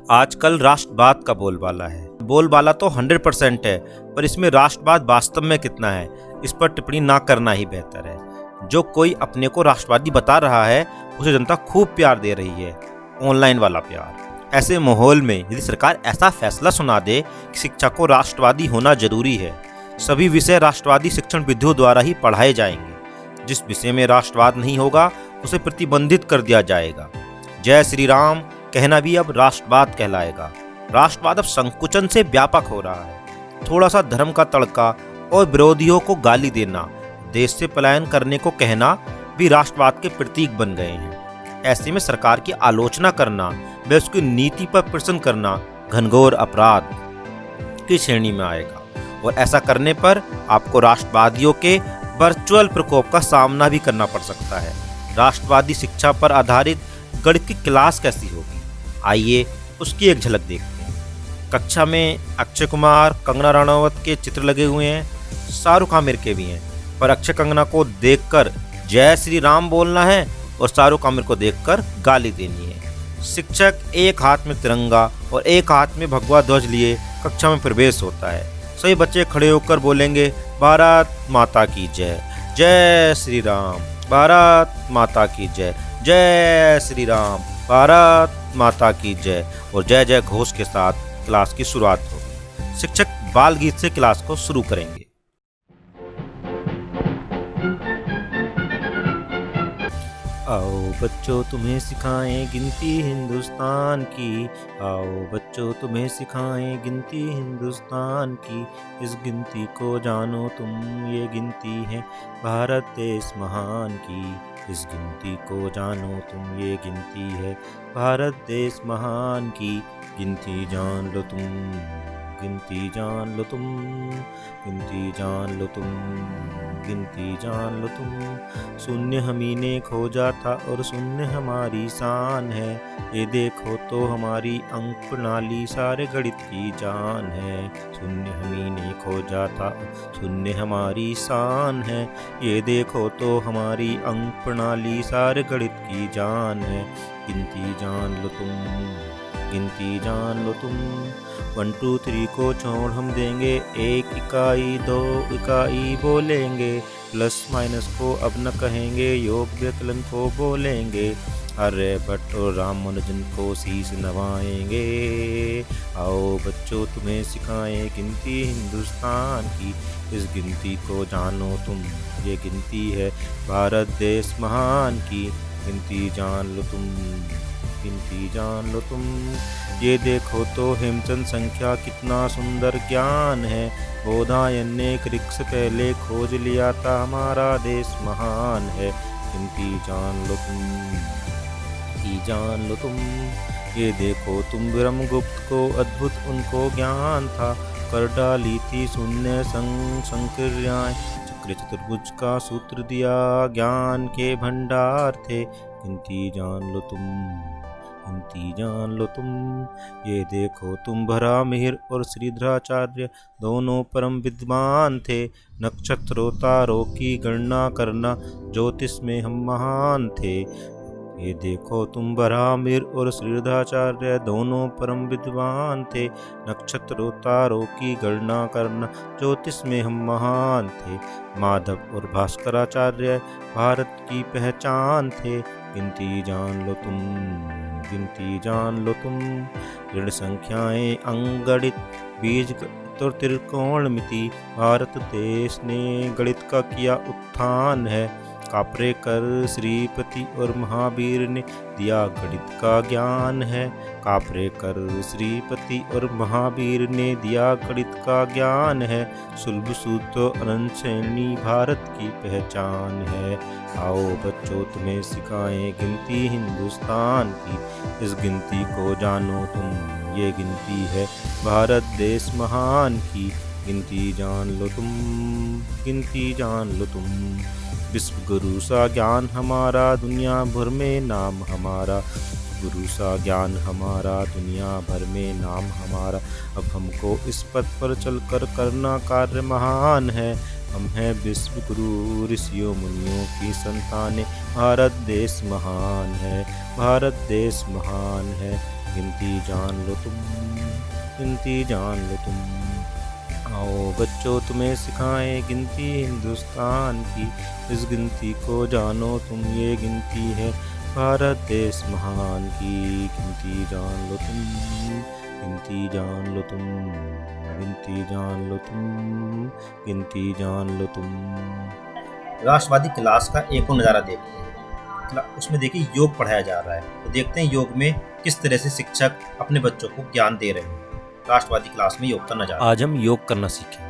आजकल राष्ट्रवाद का बोलबाला है। बोलबाला तो 100% है, पर इसमें राष्ट्रवाद वास्तव में कितना है, इस पर टिप्पणी ना करना ही बेहतर है। जो कोई अपने को राष्ट्रवादी बता रहा है, उसे जनता खूब प्यार दे रही है, ऑनलाइन वाला प्यार। ऐसे माहौल में यदि सरकार ऐसा फैसला सुना दे कि शिक्षा को राष्ट्रवादी होना जरूरी है, सभी विषय राष्ट्रवादी शिक्षण विधियों द्वारा ही पढ़ाए जाएंगे, जिस विषय में राष्ट्रवाद नहीं होगा उसे प्रतिबंधित कर दिया जाएगा। जय श्री राम कहना भी अब राष्ट्रवाद कहलाएगा। राष्ट्रवाद अब संकुचन से व्यापक हो रहा है। थोड़ा सा धर्म का तड़का और विरोधियों को गाली देना, देश से पलायन करने को कहना भी राष्ट्रवाद के प्रतीक बन गए हैं। ऐसे में सरकार की आलोचना करना व उसकी नीति पर प्रश्न करना घनघोर अपराध की श्रेणी में आएगा, और ऐसा करने पर आपको राष्ट्रवादियों के वर्चुअल प्रकोप का सामना भी करना पड़ सकता है। राष्ट्रवादी शिक्षा पर आधारित गणित की क्लास कैसी होगी, आइए उसकी एक झलक देखते हैं। कक्षा में अक्षय कुमार, कंगना रनावत के चित्र लगे हुए हैं, शाहरुख आमिर के भी हैं, पर अक्षय कंगना को देखकर जय श्री राम बोलना है और शाहरुख आमिर को देखकर गाली देनी है। शिक्षक एक हाथ में तिरंगा और एक हाथ में भगवा ध्वज लिए कक्षा में प्रवेश होता है। सभी बच्चे खड़े होकर बोलेंगे भारत माता की जय, जय श्री राम, भारत माता की जय, जय श्री राम, भारत माता की जय, और जय जय घोष के साथ क्लास की शुरुआत होगी। शिक्षक बाल गीत से क्लास को शुरू करेंगे। आओ बच्चों तुम्हें सिखाएं गिनती हिंदुस्तान की, आओ बच्चों तुम्हें सिखाएं गिनती हिंदुस्तान की। इस गिनती को जानो तुम, ये गिनती है भारत देश महान की। इस गिनती को जानो तुम, ये गिनती है भारत देश महान की। गिनती जान लो तुम, गिनती जान लो तुम, गिनती जान लो तुम, गिनती जान लो तुम। शून्य हमही ने खोजा था और शून्य हमारी शान है। ये देखो तो हमारी अंक प्रणाली सारे गणित की जान है। शून्य हमही ने खोजा था, शून्य हमारी शान है। ये देखो तो हमारी अंक प्रणाली सारे गणित की जान है। गिनती जान लो तुम, गिनती जान लो तुम। 1 2 3 को छोड़ हम देंगे, 1 इकाई 2 इकाई बोलेंगे। प्लस माइनस को अब न कहेंगे, योग व्यकलन को बोलेंगे। आर्यभट्ट और रामानुजन को शीश नवाएंगे। आओ बच्चों तुम्हें सिखाएं गिनती हिंदुस्तान की। इस गिनती को जानो तुम, ये गिनती है भारत देश महान की। गिनती जान लो तुम, गिनती जान लो तुम। ये देखो तो हेमचंद संख्या कितना सुंदर ज्ञान है। बोधायन ने क्रिक से पहले खोज लिया था, हमारा देश महान है। गिनती जान लो तुम, गिनती जान लो तुम। ये देखो तुम ब्रह्मगुप्त को अद्भुत उनको ज्ञान था। कर डाली थी शून्य संक्रियाएं, चक्र चतुर्भुज का सूत्र दिया, ज्ञान के भंडार थे। गिनती जान लो तुम, गिनती जान लो तुम। ये देखो तुम भरा मिहिर और श्रीधराचार्य दोनों परम विद्वान थे। नक्षत्रों तारों की गणना करना, ज्योतिष में हम महान थे। ये देखो तुम बरामिर और श्रीधराचार्य दोनों परम विद्वान थे। नक्षत्रों तारों की गणना करना, ज्योतिष में हम महान थे। माधव और भास्कराचार्य भारत की पहचान थे। गिनती जान लो तुम, गिनती जान लो तुम। ऋण संख्याएं अंगणित, बीज और त्रिकोणमिति, भारत देश ने गणित का किया उत्थान है। कापरेकर, श्रीपति और महावीर ने दिया गणित का ज्ञान है। कापरेकर, श्रीपति और महावीर ने दिया गणित का ज्ञान है। सुलभ सूत्र अनंत श्रेणी भारत की पहचान है। आओ बच्चों तुम्हें सिखाएं गिनती हिंदुस्तान की। इस गिनती को जानो तुम, ये गिनती है भारत देश महान की। गिनती जान लो तुम, गिनती जान लो तुम। विश्व गुरु सा ज्ञान हमारा, दुनिया भर में नाम हमारा। गुरु सा ज्ञान हमारा, दुनिया भर में नाम हमारा। अब हमको इस पथ पर चलकर करना कार्य महान है। हम हैं विश्व गुरु ऋषियों मुनियों की संतानें। भारत देश महान है, भारत देश महान है। गिनती जान लो तुम, गिनती जान लो तुम। आओ बच्चों तुम्हें सिखाएं गिनती हिंदुस्तान की, इस गिनती को जानो तुम, ये गिनती है भारत देश महान की। गिनती जान लो तुम, गिनती जान लो तुम, गिनती जान लो तुम, गिनती जान लो तुम। राष्ट्रवादी क्लास का एक और नज़ारा देखते हैं। उसमें देखिए योग पढ़ाया जा रहा है, तो देखते हैं योग में किस तरह से शिक्षक अपने बच्चों को ज्ञान दे रहे हैं। राष्ट्रवादी क्लास में योग का नज़ारा। आज हम योग करना सीखेंगे।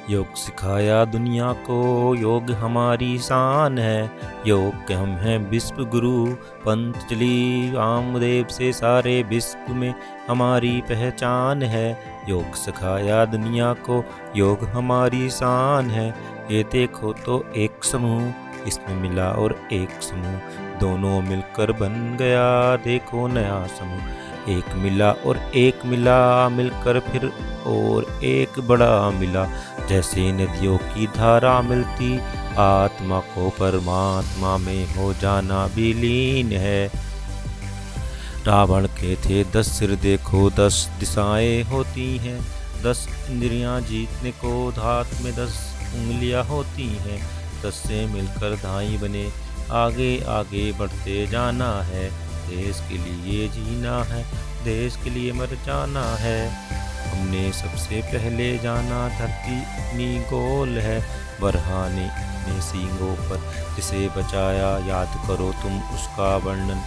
योग सिखाया दुनिया को, योग हमारी शान है। योग के हम हैं विश्व गुरु, पतंजलि वामदेव से सारे विश्व में हमारी पहचान है। योग सिखाया दुनिया को, योग हमारी शान है। ये देखो तो एक समूह, इसमें मिला और एक समूह, दोनों मिलकर बन गया देखो नया समूह। एक मिला और एक मिला, मिलकर फिर और एक बड़ा मिला। जैसे नदियों की धारा मिलती, आत्मा को परमात्मा में हो जाना भी लीन है। रावण के थे 10 सिर, देखो 10 दिशाएं होती हैं। 10 इंद्रियां जीतने को हाथ में 10 उंगलियां होती हैं। 10 से मिलकर धाई बने, आगे आगे बढ़ते जाना है। देश के लिए जीना है, देश के लिए मर जाना है। हमने सबसे पहले जाना धरती अपनी गोल है। बरहाने अपने सींगों पर जिसे बचाया, याद करो तुम उसका वर्णन।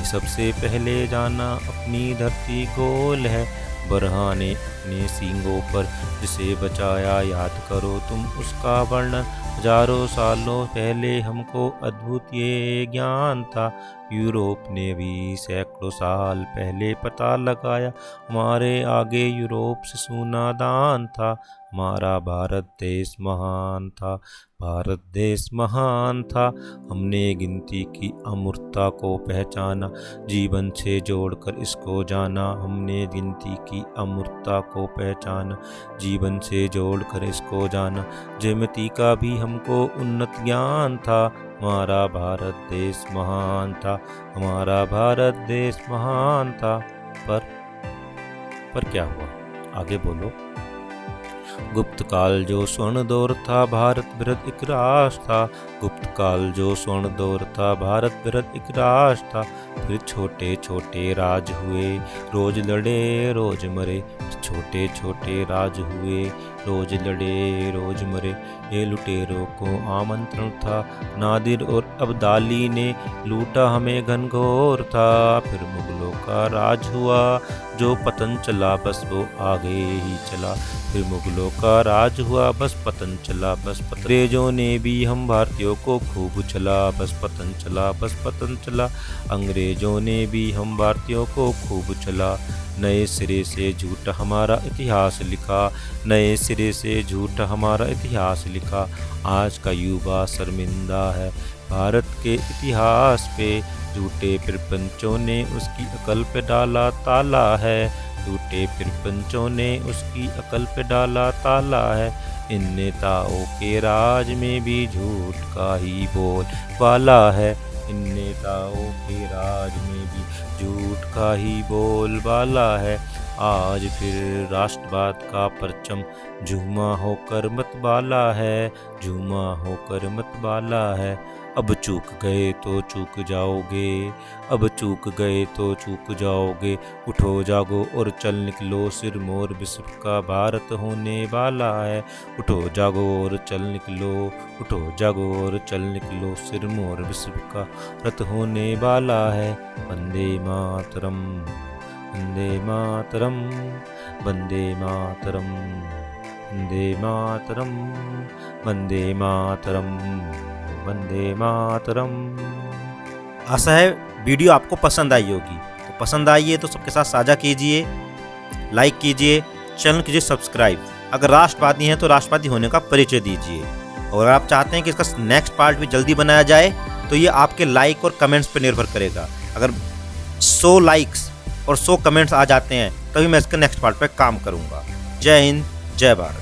सबसे पहले जाना अपनी धरती गोल है। बरहाने अपने सींगों पर जिसे बचाया, याद करो तुम उसका वर्णन। हजारों सालों पहले हमको अद्भुत ये ज्ञान था, यूरोप ने भी सैकड़ों साल पहले पता लगाया। हमारे आगे यूरोप से सूना दान था, हमारा भारत देश महान था, भारत देश महान था। हमने गिनती की अमूर्तता को पहचाना, जीवन से जोड़कर इसको जाना। हमने गिनती की अमूर्तता को पहचाना, जीवन से जोड़कर इसको जाना। ज्यामिति का भी हमको उन्नत ज्ञान था, हमारा भारत देश महान था, हमारा भारत देश महान था। पर क्या हुआ? आगे बोलो। गुप्त काल जो स्वर्ण दौर था, भारत बृहद एक राष्ट्र था। गुप्त काल जो स्वर्ण दौर था, भारत बृहद एक राष्ट्र था। फिर छोटे छोटे राज हुए, रोज लड़े रोज मरे। छोटे छोटे राज हुए, रोज लड़े रोज मरे। ये लुटेरों को आमंत्रण था, नादिर और अब्दाली ने लूटा हमें घनघोर था। फिर मुगलों का राज हुआ, जो पतन चला बस वो आगे ही चला। फिर मुगलों का राज हुआ, बस पतन चला बस पतन। अंग्रेजों ने भी हम भारतीयों को खूब चला, बस पतन चला बस पतन चला। अंग्रेजों ने भी हम भारतीयों को खूब चला। नए सिरे से झूठ हमारा इतिहास लिखा, नए सिरे से झूठ हमारा इतिहास लिखा। आज का युवा शर्मिंदा है भारत के इतिहास पे, झूठे प्रपंचों ने उसकी अकल पे डाला ताला है। झूठे प्रपंचों ने उसकी अकल पे डाला ताला है। इन नेताओं के राज में भी झूठ का ही बोल वाला है। इन नेताओं के राज में भी झूठ का ही बोल वाला है। आज फिर राष्ट्रवाद का परचम झूमा होकर मतवाला है, झूमा होकर मतवाला है। अब चूक गए तो चूक जाओगे, अब चूक गए तो चूक जाओगे। उठो जागो और चल निकलो, सिर मोर विश्व का भारत होने वाला है। उठो जागो और चल निकलो, उठो जागो और चल निकलो, सिर मोर विश्व का भारत होने वाला है। वंदे मातरम, वंदे मातरम, वंदे मातरम, वंदे मातरम, वंदे मातरम, वंदे मातरम। आशा है वीडियो आपको पसंद आई होगी, तो पसंद आई है तो सबके साथ साझा कीजिए, लाइक कीजिए, चैनल कीजिए सब्सक्राइब। अगर राष्ट्रवादी हैं तो राष्ट्रवादी होने का परिचय दीजिए। और अगर आप चाहते हैं कि इसका नेक्स्ट पार्ट भी जल्दी बनाया जाए, तो ये आपके लाइक और कमेंट्स पर निर्भर करेगा। अगर 100 लाइक्स और 100 कमेंट्स आ जाते हैं तभी मैं इसके नेक्स्ट पार्ट पर काम करूँगा। जय हिंद, जय भारत।